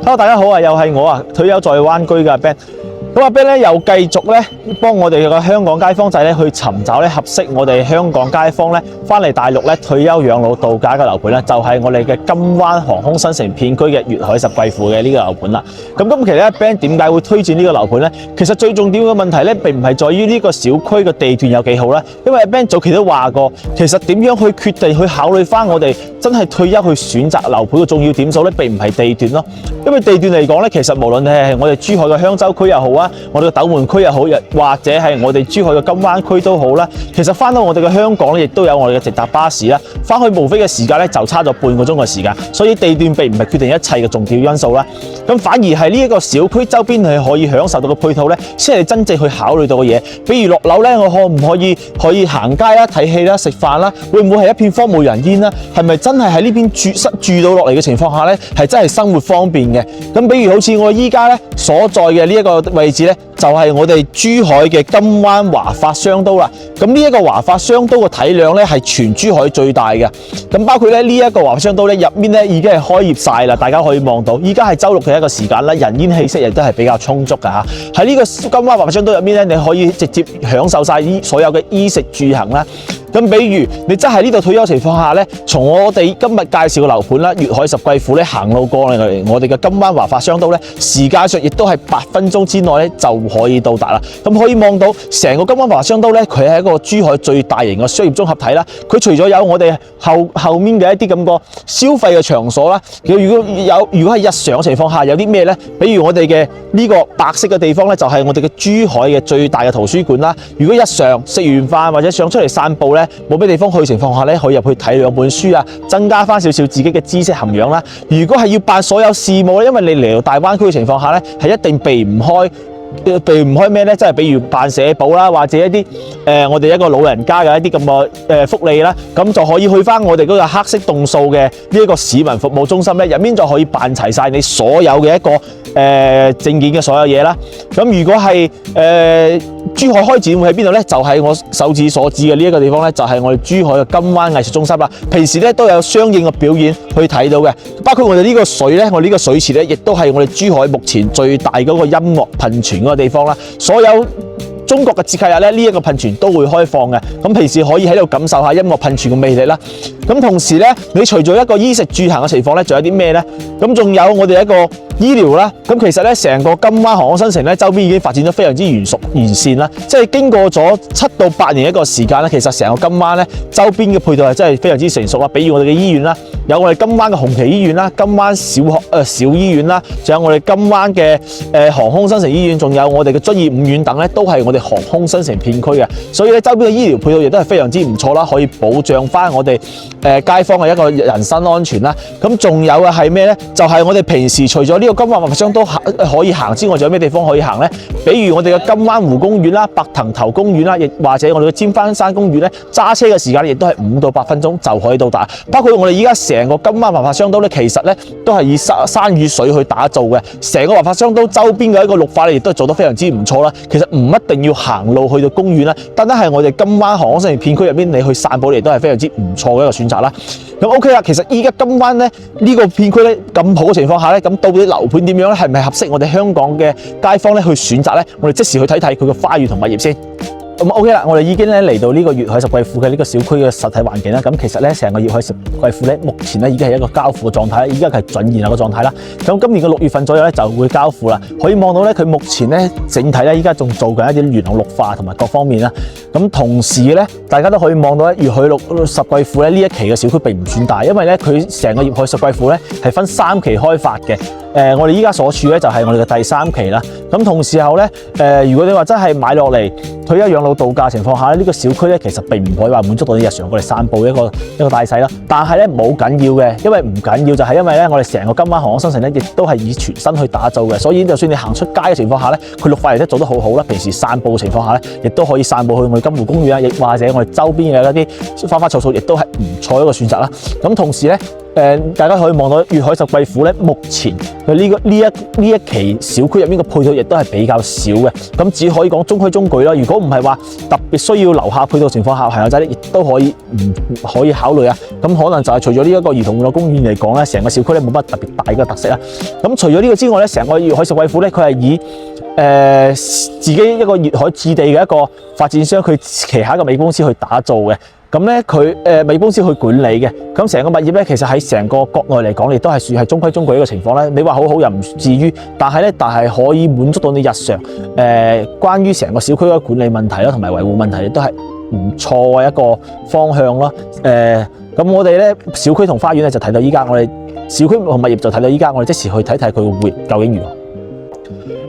Hello， 大家好啊，又係我啊，退休在灣居嘅阿 Ben。咁阿 Ben 咧又繼續咧幫我哋嘅香港街坊仔咧去尋找咧合適我哋香港街坊咧翻嚟大陸咧退休養老度假嘅樓盤咧，就係我哋嘅金灣航空新城片區嘅粵海十貴府嘅呢個樓盤啦。咁今期咧 Ben 點解會推薦呢個樓盤咧？其實最重點嘅問題咧並唔係在於呢個小區嘅地段有幾好啦，因為阿 Ben 早期都話過，其實點樣去決定去考慮翻我哋真係退休去選擇樓盤嘅重要點數咧，並唔係地段咯。因為地段嚟講咧，其實無論係我哋珠海嘅香洲區又好啊，我哋嘅斗門區又好，或者係我哋珠海嘅金灣區都好啦。其實翻到我哋嘅香港咧，亦都有我哋嘅直達巴士啦。翻去無非嘅時間咧，就差咗半個鐘嘅時間。所以地段並唔係決定一切嘅重要因素啦。咁反而係呢一個小區周邊係可以享受到嘅配套咧，先係真正去考慮到嘅嘢。比如落樓咧，我可唔可以行街啦、睇戲啦、食飯啦？會唔會係一片荒無人煙啦？係咪真係喺呢邊住到落嚟嘅情況下咧，係真係生活方便嘅？咁比如好似我依家咧所在嘅呢一個位置咧，就係我哋珠海嘅金灣華發商都啦。咁呢一個華發商都嘅體量咧係全珠海最大嘅。咁包括咧呢一個華發商都咧入面咧已經係開業晒啦，大家可以望到。依家係周六嘅一個時間啦，人煙氣息亦都係比較充足嘅嚇。喺呢個金灣華發商都入面咧，你可以直接享受晒所有嘅衣食住行啦。咁比如你真係呢度退休情況下咧，從我哋今日介紹嘅樓盤啦，粵海十貴府咧行路過嚟我哋嘅金灣華發商都咧，時間上亦都係8分鐘之內咧就可以到達啦。咁可以望到成個金灣華發商都咧，佢係一個珠海最大型嘅商業綜合體啦。佢除咗有我哋後面嘅一啲咁個消費嘅場所啦，如果係日常嘅情況下有啲咩咧？比如我哋嘅呢個白色嘅地方咧，就係我哋嘅珠海嘅最大嘅圖書館啦。如果日常食完飯或者想出嚟散步咧，冇咩地方去嘅情況下咧，可以入去睇2本書啊，增加翻少少自己嘅知識含養啦。如果係要辦所有事務咧，因為你嚟到大灣區嘅情況下咧，係一定避唔開咩咧？即係比如辦社保啦，或者一啲我哋一個老人家嘅一啲咁嘅福利啦，咁就可以去翻我哋嗰個黑色棟數嘅呢一個市民服務中心咧，入面就可以辦齊晒你所有嘅一個證件嘅所有嘢啦。咁如果係珠海開展會喺邊度咧？就係我手指所指嘅呢一個地方咧，就係我哋珠海嘅金灣藝術中心啦。平時咧都有相應嘅表演去睇到嘅，包括我哋呢個水咧，我呢個水池咧，亦都係我哋珠海目前最大嗰個音樂噴泉嗰個地方啦。所有中國嘅節假日咧，呢一個噴泉都會開放嘅。咁平時可以喺度感受下音樂噴泉嘅魅力啦。咁同時咧，你除咗一個衣食住行嘅情況咧，仲有啲咩咧？咁仲有我哋一個醫療啦。咁其實咧，成個金灣航空新城咧，周邊已經發展得非常之完善啦。即係經過咗7到8年一個時間咧，其實成個金灣咧周邊嘅配套係真係非常之成熟啦。比如我哋嘅醫院啦，有我哋金灣嘅紅旗醫院啦、金灣小醫院啦，仲有我哋金灣嘅航空新城醫院，仲有我哋嘅遵義五院等咧，都係我哋航空新城片區嘅。所以咧，周邊嘅醫療配套亦都係非常之唔錯啦，可以保障翻我哋街坊嘅一個人身安全啦。咁仲有嘅係咩咧？就係我哋平時除咗呢個金灣華發商都可以行之外，仲有咩地方可以行咧？比如我哋嘅金灣湖公園啦、白藤頭公園啦，亦或者我哋嘅尖番山公園咧，揸車嘅時間亦都係5到8分鐘就可以到達。包括我哋依家成個金灣華發商都咧，其實咧都係以山與水去打造嘅。成個華發商都周邊嘅一個綠化咧，亦都係做得非常之唔錯啦。其實唔一定要行路去到公園啦，單單係我哋金灣航空新城片區入邊，你去散步嚟都係非常之唔錯嘅一個選擇啦。咁 OK 啦，其實依家金灣咧呢個片區咧咁好嘅情況下咧，咁到底樓盤點樣咧？係咪合適我哋香港嘅街坊咧去選擇咧？我哋即時去睇睇佢嘅花園同物業先。咁 OK 啦，我哋已經咧嚟到呢個粵海十貴府嘅呢個小區嘅實體環境啦。咁其實咧成個粵海十貴府咧，目前咧已經係一個交付嘅狀態啦，依家係準現有嘅狀態啦。咁今年嘅6月份左右咧就會交付啦。可以望到咧，佢目前咧整體咧依家仲做緊一啲園林綠化同埋各方面啦。咁同時咧，大家都可以望到咧，粵海十貴府咧呢一期嘅小區並唔算大，因為咧佢成個粵海十貴府咧係分3期開發嘅。我哋依家所處咧就係我哋嘅第3期啦。咁同時候咧，如果你話真係買落嚟退休養老度假情況下咧，呢個小區咧其實並唔可以話滿足到你日常過嚟散步一個大細啦。但係咧冇緊要嘅，因為唔緊要就係因為咧我哋成個金灣航空新城咧亦都係以全新去打造嘅，所以就算你行出街嘅情況下咧，佢綠化亦都做得好好啦。平時散步嘅情況下咧，亦都可以散步去我哋金湖公園啊，亦或者我哋周邊嘅一啲花花草草，亦都係唔錯一個選擇啦。咁同時咧，大家可以望到粵海十貴府咧，目前佢呢一期小區入面嘅配套亦都係比較少嘅，咁只可以講中規中矩啦。如果唔係話特別需要樓下配套情況下，朋友仔咧亦都可以可以考慮啊。咁可能就係除咗呢一個兒童樂公園嚟講咧，成個小區咧冇乜特別大嘅特色啦。咁除咗呢個之外咧，成個粵海十貴府咧，佢係以自己一個粵海置地嘅一個發展商，佢旗下一個美公司去打造嘅。咁咧佢美公司去管理嘅，咁成個物業咧，其實喺成個國內嚟講，亦都係算係中規中矩一個情況咧。你話好又唔至於，但係可以滿足到你日常關於成個小區嘅管理問題啦，同埋維護問題，亦都係唔錯嘅一個方向咯。咁我哋咧小區同花園咧就睇到依家，我哋小區同物業就睇到依家，我哋即時去睇睇佢個活究竟如何。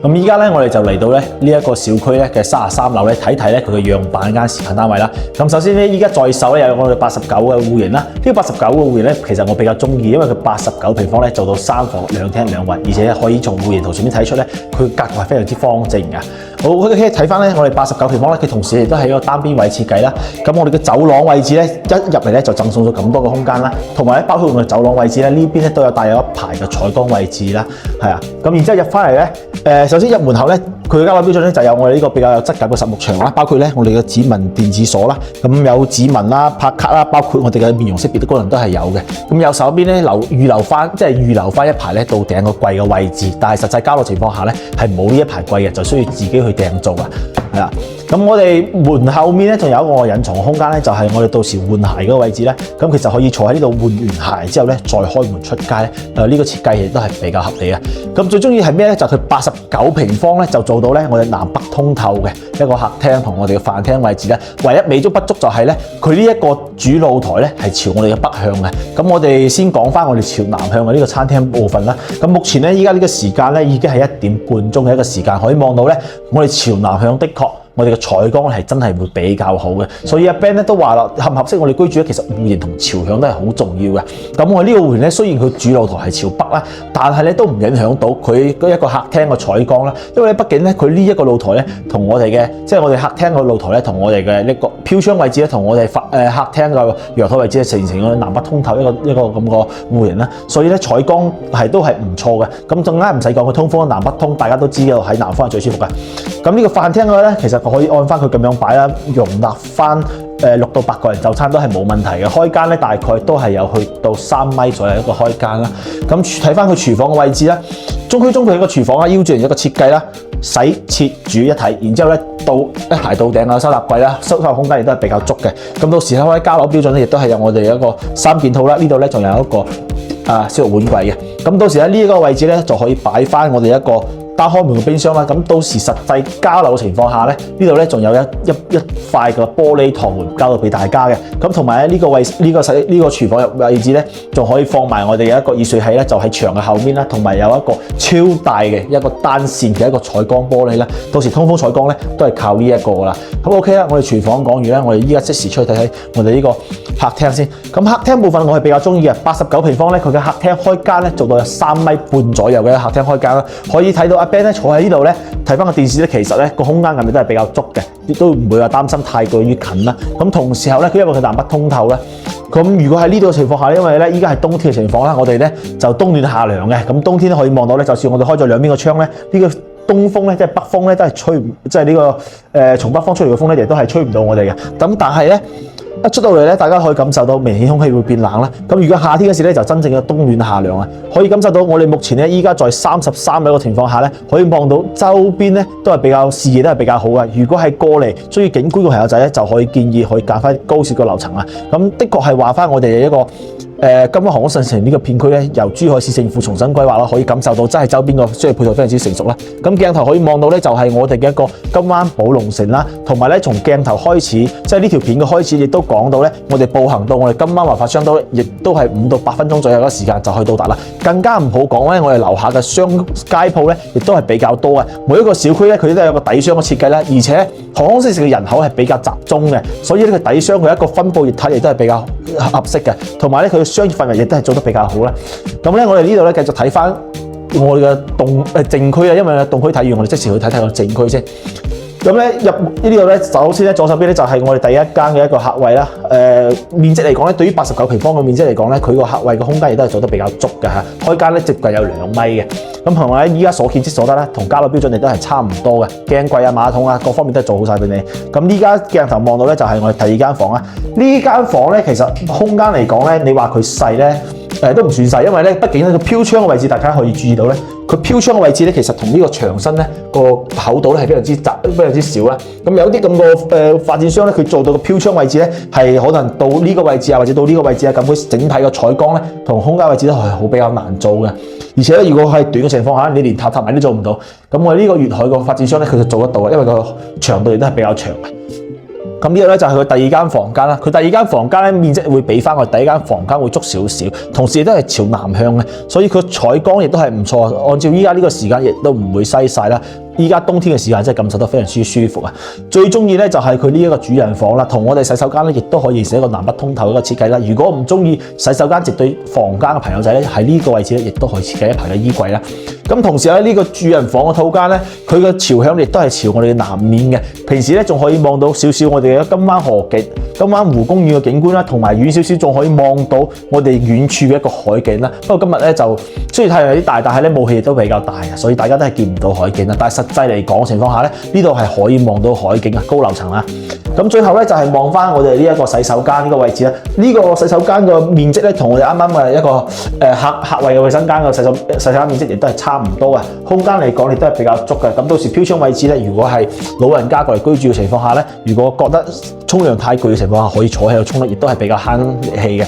咁依家咧，我哋就嚟到咧呢一個小區咧嘅33樓咧，睇睇咧佢嘅樣板間示範單位啦。咁首先咧，依家在售咧有我哋89嘅戶型啦。呢個89嘅戶型咧，其實我比較中意，因為佢89平方咧做到3房2廳2衛，而且可以從戶型圖上面睇出咧，佢格局係非常之方正嘅。好，我哋可以睇翻咧，我哋89平方咧，佢同時亦都係一個單邊位設計啦。咁我哋嘅走廊位置咧，一入嚟咧就贈送咗咁多個空間啦，同埋咧包括我哋走廊位置咧，呢邊咧都有帶有一排嘅採光位置啦，係啊。咁然之後入翻嚟咧，首先入門口咧，佢嘅交樓標準咧就有我哋呢個比較有質感嘅實木牆啦，包括咧我哋嘅指紋電子鎖啦，咁有指紋啦、拍卡啦，包括我哋嘅面容識別的功能都係有嘅。咁右手邊咧預留翻一排咧到頂個櫃嘅位置，但係實際交樓情況下咧係冇呢一排櫃嘅，就需要自己去訂做啊，係啦。咁我哋門後面咧仲有一個隱藏嘅空間咧，就係我哋到時換鞋嗰個位置咧，咁其實可以坐喺呢度換完鞋之後咧，再開門出街咧。呢個設計亦都係比較合理嘅。咁最中意係咩咧？就係佢89平方咧，就做到咧我哋南北通透嘅一個客廳同我哋嘅飯廳位置咧。唯一美中不足就係咧，佢呢一個主露台咧係朝我哋嘅北向嘅。咁我哋先講翻我哋朝南向嘅呢個餐廳部分啦。咁目前咧依家呢個時間咧已經係1點半鐘嘅一個時間，可以望到咧我哋朝南向的確。我哋嘅採光係真係會比較好嘅，所以阿 Ben 咧都話啦，合唔合適我哋居住咧，其實戶型同朝向都係好重要嘅。咁我呢個戶型咧，雖然佢主露台係朝北啦，但係咧都唔影響到佢一個客廳嘅採光啦。因為咧，畢竟咧佢呢一個露台咧，同我哋嘅即係我哋客廳嘅露台咧，同我哋嘅呢個飄窗位置咧，同我哋客廳嘅陽台位置咧，成個南北通透一個咁個戶型啦。所以咧採光都係唔錯嘅。咁更加唔使講，佢通風南北通，大家都知道喺南方係最舒服嘅。咁呢個飯廳嘅咧，其實可以按翻佢咁樣擺啦，容納翻6到8個人就餐都係冇問題嘅。開間咧大概都係有去到3米左右一個開間啦。咁睇翻佢廚房嘅位置啦，中區一個廚房啦，腰住一個設計啦，洗切煮一體，然之後咧一排到頂啊，收納櫃啦，收納空間亦都係比較足嘅。咁到時喺交樓標準咧，亦都係有我哋一個3件套啦。呢度咧仲有一個消毒碗櫃嘅。咁到時喺呢一個位置咧就可以擺翻我哋一個打開門嘅冰箱啦，咁到時實際交樓嘅情況下咧，呢度咧仲有一塊嘅玻璃趟門交到俾大家嘅，咁同埋咧呢個廚房入位置咧，仲可以放埋我哋嘅一個熱水器咧，就喺牆嘅後面啦，同埋有一個超大嘅一個單線嘅一個採光玻璃啦，到時通風採光咧都係靠呢一個噶啦。咁 OK 啦，我哋廚房講完啦，我哋依家即時出去睇睇我哋呢個客廳先。咁客廳部分我係比較中意嘅，89平方咧，佢嘅客廳開間咧做到有3米半左右嘅客廳開間啦，可以睇到阿 Ben 咧坐喺呢度咧睇翻個電視咧，其實咧個空間感亦都係比較足嘅，亦都唔會話擔心太過於近啦。咁同時候咧，佢因為佢南北通透咧，咁如果喺呢度嘅情況下咧，因為咧依家係冬天嘅情況啦，我哋咧就冬暖夏涼嘅，咁冬天咧可以望到咧，就算我哋開咗兩邊個窗咧，呢個東風咧即係北風咧都係吹，即係呢個從北方出嚟嘅風咧亦都係吹唔到我哋嘅。咁但係咧一出到嚟咧，大家可以感受到明顯空氣會變冷啦。咁如果夏天嘅時咧，就真正嘅冬暖夏涼啊！可以感受到我哋目前咧依家在33米嘅情況下咧，可以望到周邊咧都係比較視野都係比較好嘅。如果係過嚟中意景觀嘅朋友仔咧，就可以建議可以揀翻高少嘅樓層啊。咁的確係話翻我哋一個金灣航空新城呢個片區咧，由珠海市政府重新規劃啦，可以感受到真係周邊個商業配套非常之成熟啦。咁鏡頭可以望到咧，就係我哋嘅一個金灣寶龍城啦，同埋咧從鏡頭開始，即係呢條片嘅開始，亦都講到咧，我哋步行到我哋金灣文化商都，亦都係5到8分鐘左右嘅時間就可以到達啦。更加唔好講咧，我哋樓下嘅商街鋪咧，亦都係比較多嘅。每一個小區咧，佢都有個底商嘅設計啦，而且航空城市嘅人口係比較集中嘅，所以呢個底商佢一個分佈業態亦都係比較合適嘅，同埋咧佢嘅商業範圍亦都係做得比較好啦。咁咧，我哋呢度咧繼續睇翻我哋嘅靜區啊，因為動區睇完，我哋即時去睇睇個靜區先。咁咧入呢度咧，首先咧左手邊咧就係我哋第一間嘅一個客位啦。面積嚟講咧，對於89平方嘅面積嚟講咧，佢個客位嘅空間亦都係做得比較足嘅嚇。開間咧接近有2米嘅。咁同埋咧，依家所見之所得咧，同家樂標準亦都係差唔多嘅。鏡櫃啊、馬桶啊，各方面都係做好晒俾你。咁依家鏡頭望到咧，就係我哋第二間房啦。呢間房咧，其實空間嚟講咧，你話佢細咧，都唔算細，因為咧，畢竟咧個飄窗嘅位置，大家可以注意到咧，佢飄窗嘅位置咧，其實同呢個牆身咧個厚度咧係非常之窄、非常之少啦。咁有啲咁個發展商咧，佢做到個飄窗位置咧係可能到呢個位置啊，或者到呢個位置啊，咁佢整體個採光咧同空間位置都係好比較難做嘅。而且咧，如果係短嘅情況下，你連塔埋都做唔到。咁我呢個粵海個發展商咧，佢就做得到嘅，因為個長度亦都係比較長嘅。咁呢個咧就係佢第二間房間啦。佢第二間房間咧面積會比翻我第一間房間會足少少，同時亦都係朝南向嘅，所以佢採光亦都係唔錯。按照依家呢個時間，亦都唔會西曬啦。依家冬天嘅時間真係感受得非常之舒服啊！最中意咧就係佢呢一個主人房啦，同我哋洗手間咧亦都可以寫一個南北通透一個設計啦。如果唔中意洗手間直對房間嘅朋友仔咧，喺呢個位置咧亦都可以設計一排嘅衣櫃啦。咁同時咧呢個主人房嘅套間咧，佢嘅朝向亦都係朝我哋嘅南面嘅。平時咧仲可以望到少少我哋嘅金灣河景、金灣湖公園嘅景觀啦，同埋遠少少仲可以望到我哋遠處嘅一個海景啦。不過今日咧就雖然太陽有啲大，但係咧霧氣亦都比較大嘅，所以大家都係見唔到海景啦。但係實際嚟講情況下咧，呢度係可以望到海景啊，高樓層啦。咁最後咧就係望翻我哋呢一個洗手間呢個位置啦。呢個洗手間個面積咧，同我哋啱啱嘅一個客位嘅衛生間個洗手間面積亦都係差唔多啊。空間嚟講亦都係比較足嘅。咁到時飄窗位置咧，如果係老人家過嚟居住嘅情況下咧，如果覺得沖涼太攰嘅情況下，可以坐喺度沖咧，亦都係比較慳氣嘅。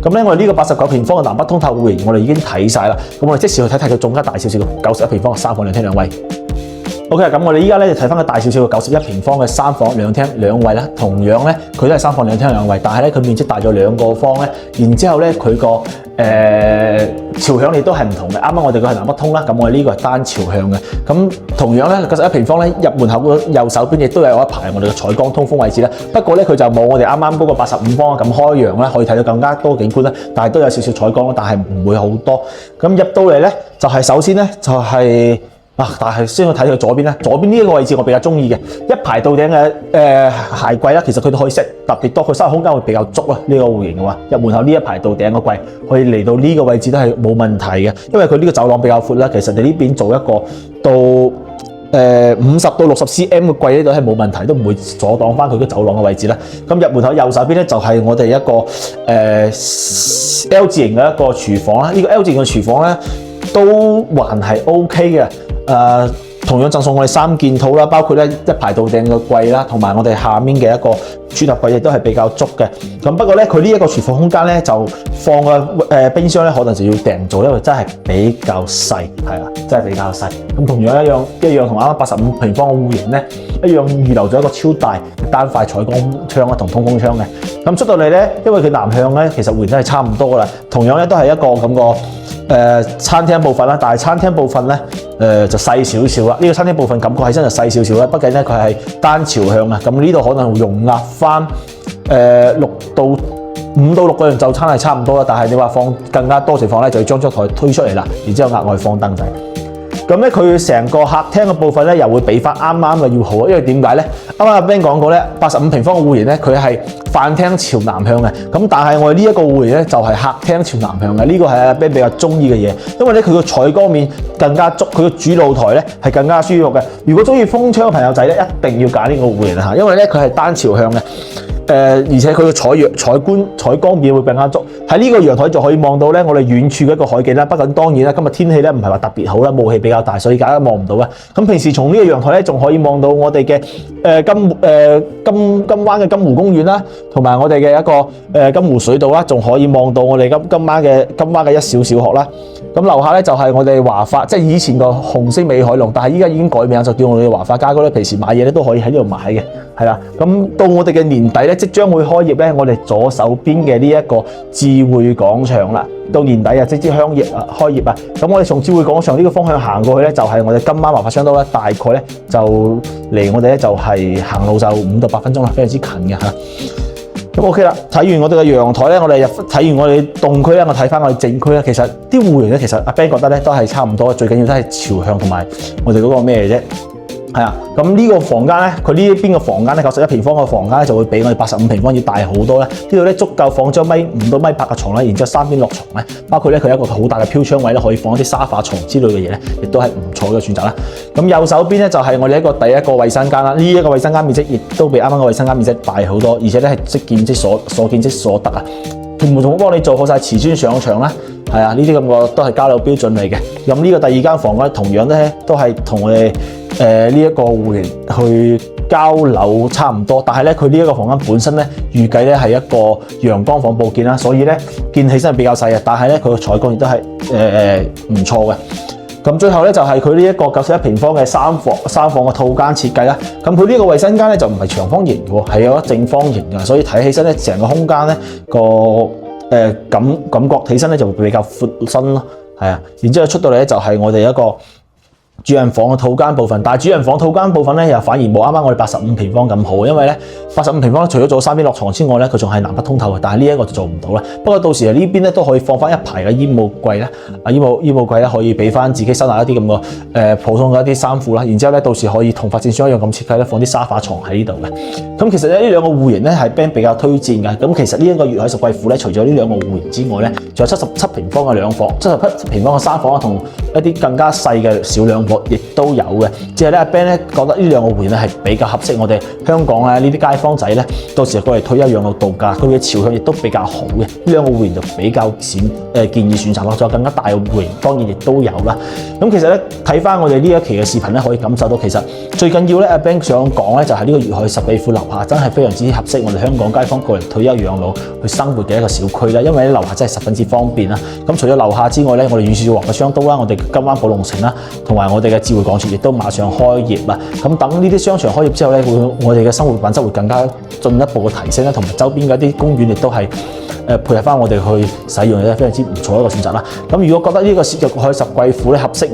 咁咧，我哋呢個89平方嘅南北通透戶型，我哋已經睇晒啦。咁我哋即時去睇睇佢仲加大少少嘅91平方嘅3房2廳2衛。OK， 咁我哋依家咧就睇翻個大少少嘅91平方嘅3房2廳2衛啦。同樣咧，佢都係3房2廳2衛，但係咧佢面積大咗2個方咧。然之後咧，佢個朝向亦都係唔同嘅。啱啱我哋個係南北通啦，咁我哋呢個係單朝向嘅。咁同樣咧，91平方咧入門口嘅右手邊亦都有一排我哋嘅採光通風位置啦。不過咧，佢就冇我哋啱啱嗰個85方咁開揚啦，可以睇到更加多景觀啦。但係都有少少採光，但係唔會好多。咁入到嚟咧，就係首先咧就係。但係先去睇佢左邊咧，左邊呢一個位置我比較中意嘅，一排到頂嘅鞋櫃啦，其實佢都可以 set 特別多，佢收納空間會比較足啦。呢個戶型嘅話，入門口呢一排到頂嘅櫃可以嚟到呢個位置都係冇問題嘅，因為佢呢個走廊比較闊啦。其實你呢邊做一個到50到60 cm 嘅櫃呢度係冇問題，都唔會阻擋翻佢嘅走廊嘅位置啦。咁入門口右手邊咧就係我哋一個L 字型嘅一個廚房啦。呢個 L 字型嘅廚房咧都還係 OK 嘅。同樣贈送我哋3件套啦，包括咧一排到頂嘅櫃啦，同埋我哋下面嘅一個儲物櫃亦都係比較足嘅。咁不過咧，佢呢一個廚房空間咧就放個冰箱咧，可能就要訂做，因為真係比較細，係啊，真係比較細。咁同樣一樣同啱啱85平方嘅戶型咧，一樣預留咗一個超大嘅單塊採光窗啊，同通風窗嘅。咁出到嚟咧，因為佢南向咧，其實戶型都係差唔多噶啦。同樣咧都係一個咁個。餐廳部分啦，但係餐廳部分咧，就細少少啦。呢個餐廳部分感覺係真係細少少啦，畢竟咧佢係單朝向啊。咁呢度可能會容納翻5到6個人就餐係差唔多啦。但係你話放更加多情況咧，就要將張台推出嚟啦，然之後額外放燈仔。咁咧佢成個客廳嘅部分咧，又會比翻啱啱嘅要好，因為點解咧？啱啱阿 Ben 講過咧，85平方嘅戶型咧，佢係飯廳朝南向嘅。咁但係我哋呢一個戶型咧，就係客廳朝南向嘅。呢個係阿 Ben 比較中意嘅嘢，因為咧佢個採光面更加足，佢個主露台咧係更加舒服嘅。如果中意風窗嘅朋友仔咧，一定要揀呢個戶型嚇，因為咧佢係單朝向嘅。而且佢個採光面會更加足，喺呢個陽台就可以望到咧我哋遠處嘅一個海景啦。不過當然啦，今日天氣咧唔係話特別好啦，霧氣比較大，所以大家望唔到啊。咁平時從呢個陽台咧，仲可以望到我哋嘅金灣嘅金湖公園啦，同埋我哋嘅一個金湖水道啦，仲可以望到我哋金灣嘅一小小學啦。咁樓下咧就係我哋華發，即係以前個紅星美凱龍，但係依家已經改名，就叫我哋華發家居咧。平時買嘢咧都可以喺呢度買嘅，係啦。咁到我哋嘅年底咧，即將會開業咧，我哋左手邊嘅呢一個智匯廣場啦，到年底啊，即將開業啊。咁我哋從智匯廣場呢個方向行過去咧，就係我哋金灣華發商都咧，大概咧就離我哋咧就係行路就5到8分鐘啦，非常之近嘅嚇。咁 OK 啦，睇完我哋嘅陽台咧，我哋睇完我哋動區咧，我睇翻我哋靜區咧，其實啲戶型咧，其實阿 Ben 覺得咧都係差唔多，最緊要都係朝向同埋我哋嗰個咩啫，係啊，咁呢個房間咧，佢呢一邊嘅房間咧，91平方嘅房間咧就會比我哋85平方要大好多咧。呢度咧足夠放張1.5到1.8嘅床啦，然之後3邊落床咧，包括咧佢有一個好大嘅飄窗位咧，可以放一啲沙發床之類嘅嘢咧，亦都係唔錯嘅選擇啦。咁右手邊咧就係我哋第一個衛生間啦，呢一個衛生間面積亦都比啱啱個衛生間面積大好多，而且咧係即見即所見即所得啊！全部仲幫你做好晒瓷磚上牆啦，係啊，呢啲咁個都係交樓標準嚟嘅。咁呢個第二間房咧，同樣咧都係同我哋呢一個戶型去交樓差唔多，但係咧佢呢一個房間本身咧預計咧係一個陽光房佈建啦，所以咧建起身係比較細嘅，但係咧佢個採光亦都係唔錯嘅。咁最後咧就係佢呢一個91平方嘅三房嘅套間設計啦。咁佢呢個衛生間咧就唔係長方形嘅喎，係有一正方形嘅，所以睇起身咧成個空間咧感覺起身咧就會比較闊身咯，係啊。然之後出到嚟咧就係我哋一個主人房嘅套間部分，但係主人房套間部分咧又反而冇啱啱我哋85平方咁好，因為咧85平方除咗做3邊落床之外咧，佢仲係南北通透嘅，但係呢一個就做唔到啦。不過到時呢邊咧都可以放翻一排嘅衣物櫃咧，衣物櫃咧可以俾翻自己收納一啲咁嘅普通嘅一啲衫褲啦。然之後咧到時可以同發展商一樣咁設計咧，放啲沙發床喺呢度嘅。咁其實咧呢兩個戶型咧係 Ben 比較推薦嘅。咁其實呢一個粵海十貴府咧，除咗呢兩個戶型之外咧，仲有77平方嘅兩房、77平方嘅三房同一啲更加細嘅小兩房亦都有嘅。只係咧 Ben 咧覺得呢兩個戶型咧係比較合適我哋香港咧呢啲街坊仔咧，到時過嚟退休養老度假，佢嘅朝向亦都比較好嘅。呢兩個戶型就比較建議選擇咯。仲有更加大嘅戶型，當然亦都有啦。咁其實咧睇翻我哋呢一期嘅視頻咧，可以感受到其實最緊要咧 Ben 想講咧就係呢個粵海十貴府樓下真係非常之合適我哋香港街坊過嚟退休養老去生活嘅一個小區啦。因為咧樓下真係十分之方便啦。咁除咗樓下之外咧，我哋遠兆王嘅商都啦，我哋金灣寶龍城啦，同埋我哋嘅智匯廣場亦都馬上開業啦。咁等呢啲商場開業之後咧，我哋嘅生活品質會更加進一步嘅提升啦，同埋周邊嘅一啲公園亦都係配合翻我哋去使用，亦都係非常之唔錯一個選擇啦。咁如果覺得呢個粵海十貴府咧合適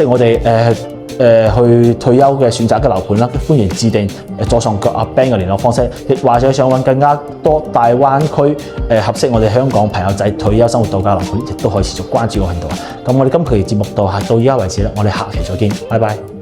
我哋去退休嘅選擇嘅樓盤啦，歡迎致電左上角阿 Ben 嘅聯絡方式，亦或者想揾更加多大灣區合適我哋香港朋友仔退休生活度假樓盤，亦都可以持續關注我頻道。咁我哋今期節目到而家為止啦，我哋下期再見，拜拜。